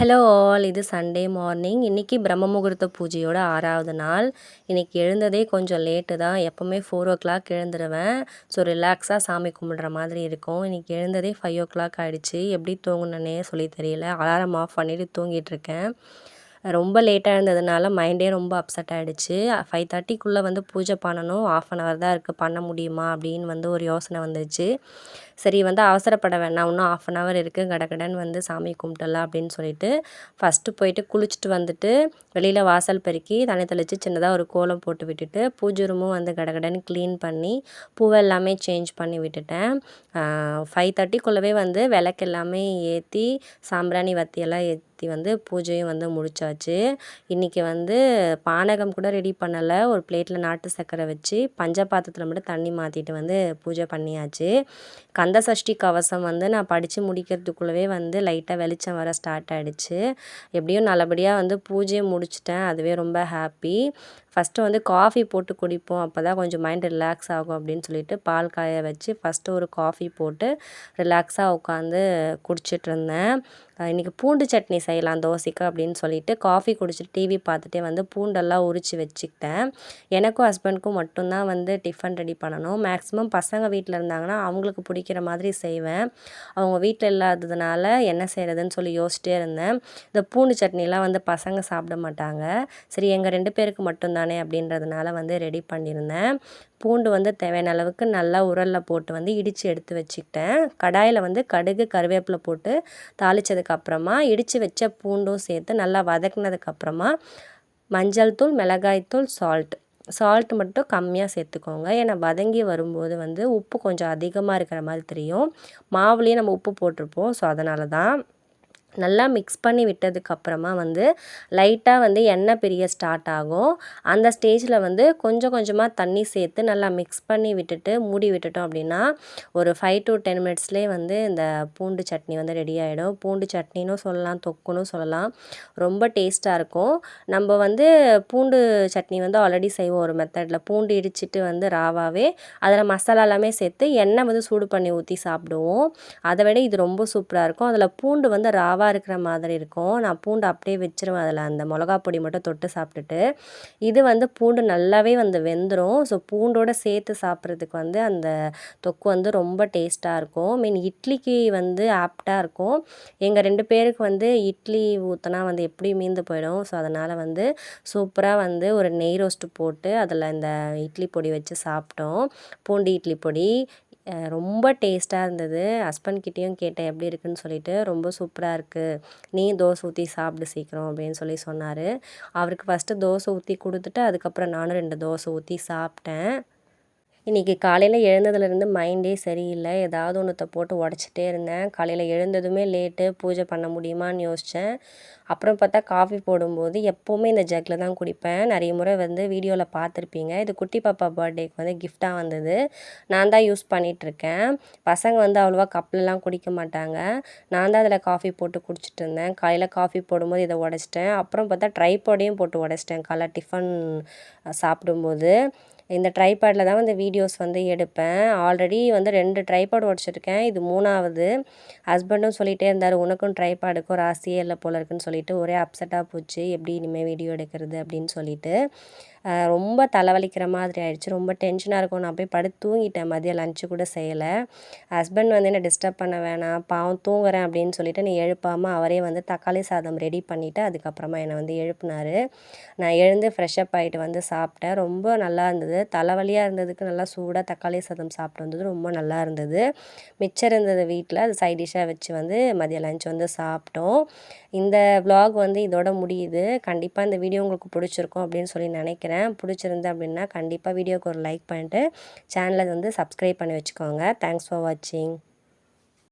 Hello all, இது Sunday morning. இன்றைக்கி பிரம்ம முகூர்த்த பூஜையோட 6வது நாள். இன்றைக்கி எழுந்ததே கொஞ்சம் லேட்டு தான். எப்போவுமே 4:00 எழுந்துருவேன். ஸோ ரிலாக்ஸாக சாமி கும்பிடுற மாதிரி இருக்கும். இன்றைக்கி எழுந்ததே 5:00 ஆகிடுச்சு. எப்படி தூங்குனேனே சொல்லி தெரியல. அலாரம் ஆஃப் பண்ணிவிட்டு தூங்கிட்டுருக்கேன். ரொம்ப லேட்டாக எழுந்ததுனால மைண்டே ரொம்ப அப்செட் ஆகிடுச்சு. 5:30க்குள்ளே பூஜை பண்ணணும். 1/2 தான் இருக்குது, பண்ண முடியுமா அப்படின்னு ஒரு யோசனை வந்துச்சு. சரி அவசரப்பட வேணாம், இன்னும் 1/2 இருக்குது, கடகடன்னு சாமி கும்பிட்டுலாம் அப்படின்னு சொல்லிட்டு ஃபஸ்ட்டு போயிட்டு குளிச்சுட்டு வந்துட்டு வெளியில் வாசல் பெருக்கி தண்ணி தெளித்து சின்னதாக ஒரு கோலம் போட்டு விட்டுட்டு பூஜை ரூமும் கடகடன்னு க்ளீன் பண்ணி பூவெல்லாமே சேஞ்ச் பண்ணி விட்டுட்டேன். 5:30க்குள்ளவே விளக்கு எல்லாமே ஏற்றி சாம்பிராணி வத்தியெல்லாம் ஏற்றி பூஜையும் முடிச்சாச்சு. இன்றைக்கி பானகம் கூட ரெடி பண்ணலை. ஒரு பிளேட்டில் நாட்டு சர்க்கரை வச்சு பஞ்சபாத்திரத்தில் மட்டும் தண்ணி மாற்றிட்டு பூஜை பண்ணியாச்சு. கந்த சஷ்டி கவசம் நான் படித்து முடிக்கிறதுக்குள்ளவே லைட்டாக வெளிச்சம் வர ஸ்டார்ட் ஆகிடுச்சு. எப்படியும் நல்லபடியாக பூஜையை முடிச்சிட்டேன். அதுவே ரொம்ப ஹாப்பி. ஃபஸ்ட்டு காஃபி போட்டு குடிப்போம், அப்போ தான் கொஞ்சம் மைண்ட் ரிலாக்ஸ் ஆகும் அப்படின்னு சொல்லிட்டு பால் காய வச்சு ஃபஸ்ட்டு ஒரு காஃபி போட்டு ரிலாக்ஸாக உட்காந்து குடிச்சிட்ருந்தேன். இன்றைக்கி பூண்டு சட்னி செய்யலாம் தோசைக்கு அப்படின்னு சொல்லிட்டு காஃபி குடிச்சிட்டு டிவி பார்த்துட்டே பூண்டெல்லாம் உரித்து வச்சுக்கிட்டேன். எனக்கும் ஹஸ்பண்டுக்கும் மட்டும்தான் டிஃபன் ரெடி பண்ணணும். மேக்ஸிமம் பசங்க வீட்டில் இருந்தாங்கன்னா அவங்களுக்கு பிடிக்கிற மாதிரி செய்வேன். அவங்க வீட்டில் இல்லாததுனால என்ன செய்கிறதுன்னு சொல்லி யோசிச்சிட்டே இருந்தேன். இந்த பூண்டு சட்னிலாம் பசங்க சாப்பிட மாட்டாங்க. சரி, எங்கள் 2 பேருக்கு மட்டும்தானே அப்படின்றதுனால ரெடி பண்ணியிருந்தேன். பூண்டு தேவையான அளவுக்கு நல்லா உரலில் போட்டு இடித்து எடுத்து வச்சுக்கிட்டேன். கடாயில் கடுகு கருவேப்பிலை போட்டு தாளித்ததுக்கப்புறமா இடித்து வச்ச பூண்டும் சேர்த்து நல்லா வதக்குனதுக்கப்புறமா மஞ்சள் தூள், மிளகாய்த்தூள், சால்ட் மட்டும் கம்மியாக சேர்த்துக்கோங்க. ஏன்னா வதங்கி வரும்போது உப்பு கொஞ்சம் அதிகமாக இருக்கிற மாதிரி தெரியும். மாவுலேயே நம்ம உப்பு போட்டிருப்போம். ஸோ அதனால தான் நல்லா மிக்ஸ் பண்ணி விட்டதுக்கப்புறமா லைட்டாக எண்ணெய் பிரிய ஸ்டார்ட் ஆகும். அந்த ஸ்டேஜில் கொஞ்சம் கொஞ்சமாக தண்ணி சேர்த்து நல்லா மிக்ஸ் பண்ணி விட்டுட்டு மூடி விட்டுட்டோம் அப்படின்னா ஒரு 5 to 10 மினிட்ஸ்லேயே இந்த பூண்டு சட்னி ரெடி ஆகிடும். பூண்டு சட்னின்னு சொல்லலாம், தொக்குன்னு சொல்லலாம். ரொம்ப டேஸ்ட்டாக இருக்கும். நம்ம பூண்டு சட்னி ஆல்ரெடி செய்வோம் ஒரு மெத்தடில். பூண்டு இடிச்சிட்டு ராவாவே அதில் மசாலா எல்லாமே சேர்த்து எண்ணெய் சூடு பண்ணி ஊற்றி சாப்பிடுவோம். அதை விட இது ரொம்ப சூப்பராக இருக்கும். அதில் பூண்டு ராவா இருக்கிற மாதிரி இருக்கும். நான் பூண்டு அப்படியே வச்சிருவேன். அதில் அந்த மிளகா பொடி மட்டும் தொட்டு சாப்பிட்டுட்டு இது பூண்டு நல்லாவே வெந்துடும். ஸோ பூண்டோடு சேர்த்து சாப்பிட்றதுக்கு அந்த தொக்கு ரொம்ப டேஸ்ட்டாக இருக்கும். இட்லிக்கு ஆப்டாக இருக்கும். எங்கள் 2 பேருக்கு இட்லி ஊற்றினா எப்படி மீந்து போயிடும். ஸோ அதனால் சூப்பராக ஒரு நெய் ரோஸ்ட்டு போட்டு அதில் இந்த இட்லி பொடி வச்சு சாப்பிட்டோம். பூண்டு இட்லி பொடி ரொம்ப டேஸ்ட்டாக இருந்தது. ஹஸ்பண்ட்கிட்டேயும் கேட்டேன் எப்படி இருக்குன்னு சொல்லிட்டு. ரொம்ப சூப்பராக இருக்குது, நீ தோசை ஊற்றி சாப்பிடு சீக்கிரம் அப்படின்னு சொல்லி சொன்னார். அவருக்கு ஃபஸ்ட்டு தோசை ஊற்றி கொடுத்துட்டு அதுக்கப்புறம் நானும் 2 தோசை ஊற்றி சாப்பிட்டேன். இன்றைக்கி காலையில் எழுந்ததுலேருந்து மைண்டே சரியில்லை. ஏதாவது ஒன்றத்தை போட்டு உடச்சிட்டே இருந்தேன். காலையில் எழுந்ததுமே லேட்டு, பூஜை பண்ண முடியுமான்னு யோசித்தேன். அப்புறம் பார்த்தா காஃபி போடும்போது எப்போவுமே இந்த ஜக்கில் தான் குடிப்பேன். நிறைய முறை வீடியோவில் பார்த்துருப்பீங்க. இது குட்டி பாப்பா பர்த்டேக்கு கிஃப்டாக வந்தது. நான் தான் யூஸ் பண்ணிகிட்ருக்கேன். பசங்க அவ்வளோவா கப்லலாம் குடிக்க மாட்டாங்க. நான் தான் அதில் காஃபி போட்டு குடிச்சிட்டு இருந்தேன். காலையில் காஃபி போடும்போது இதை உடச்சிட்டேன். அப்புறம் பார்த்தா ட்ரைபாடையும் போட்டு உடச்சிட்டேன் காலைல டிஃபன் சாப்பிடும்போது. இந்த ட்ரைபேடில் தான் வீடியோஸ் எடுப்பேன். ஆல்ரெடி 2 ட்ரைபாட் உடச்சிருக்கேன். இது 3வது. ஹஸ்பண்டும் சொல்லிகிட்டே இருந்தார், உனக்கும் ட்ரைபாடுக்கும் ஒரு ஆசையே இல்லை போல இருக்குன்னு சொல்லிட்டு ஒரே அப்செட்டாக போச்சு. எப்படி இனிமேல் வீடியோ எடுக்கிறது அப்படின்னு சொல்லிட்டு ரொம்ப தலைவலிக்கிற மாதிரி ஆயிடுச்சு. ரொம்ப டென்ஷனாக இருக்கும். நான் போய் படுத்து தூங்கிட்டேன். மதியம் லஞ்சு கூட செய்யலை. ஹஸ்பண்ட் என்னை டிஸ்டர்ப் பண்ண வேணாம், பாவம் தூங்குறேன் அப்படின்னு சொல்லிட்டு நீ எழுப்பாமல் அவரே தக்காளி சாதம் ரெடி பண்ணிவிட்டு அதுக்கப்புறமா என்னை எழுப்பினார். நான் எழுந்து ஃப்ரெஷ்அப் ஆகிட்டு சாப்பிட்டேன். ரொம்ப நல்லா இருந்தது. தலைவலியாக இருந்ததுக்கு நல்லா சூடாக தக்காளி சாதம் சாப்பிட்டு வந்தது ரொம்ப நல்லா இருந்தது. மிச்சம் இருந்தது வீட்டில், அது சைட் டிஷ்ஷாக வச்சு மதியம் லஞ்ச் சாப்பிட்டோம். இந்த vlog இதோட முடியுது. கண்டிப்பாக இந்த வீடியோ உங்களுக்கு பிடிச்சிருக்கும் அப்படின்னு சொல்லி நினைக்கிறேன். பிடிச்சிருந்து அப்படின்னா கண்டிப்பாக வீடியோக்கு ஒரு லைக் பண்ணிட்டு சேனலை சப்ஸ்கிரைப் பண்ணி வச்சுக்கோங்க. தேங்க்ஸ் ஃபார் வாட்சிங்.